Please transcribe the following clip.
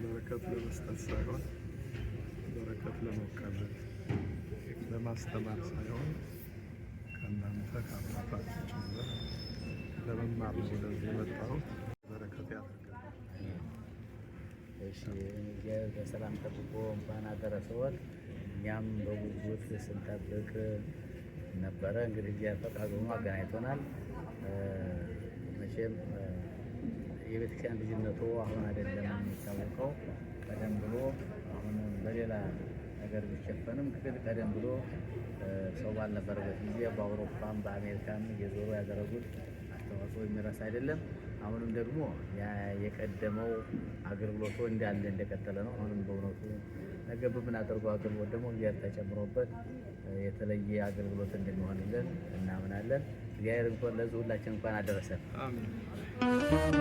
በረከት ለመስጠት ሳይሆን በረከት ለመቀበል ለማስተማር ሳይሆን ከእናንተ ከአባታችሁ ጭምር ለመማር ወደዚህ የመጣሁት በረከት ያደርጋል። እሺ እግዚአብሔር በሰላም ጠብቆ እንኳን አደረሰዎት። እኛም በጉጉት ስንጠብቅ ነበረ። እንግዲህ እግዚአብሔር ፈቃዱ ሆኖ አገናኝቶናል። መቼም የቤተክርስቲያን ልጅነቱ አሁን አይደለም የሚታወቀው። ቀደም ብሎ አሁን በሌላ ነገር ቢሸፈንም ግን ቀደም ብሎ ሰው ባልነበረበት ጊዜ በአውሮፓም በአሜሪካም እየዞሩ ያደረጉት አስተዋጽኦ የሚረሳ አይደለም። አሁንም ደግሞ የቀደመው አገልግሎቱ እንዳለ እንደቀጠለ ነው። አሁንም በእውነቱ ነገ በምናደርገው አገልግሎት ደግሞ እግዚአብሔር ተጨምሮበት የተለየ አገልግሎት እንደሚሆንልን እናምናለን። እግዚአብሔር እንኳን ለዚህ ሁላችን እንኳን አደረሰን። አሜን።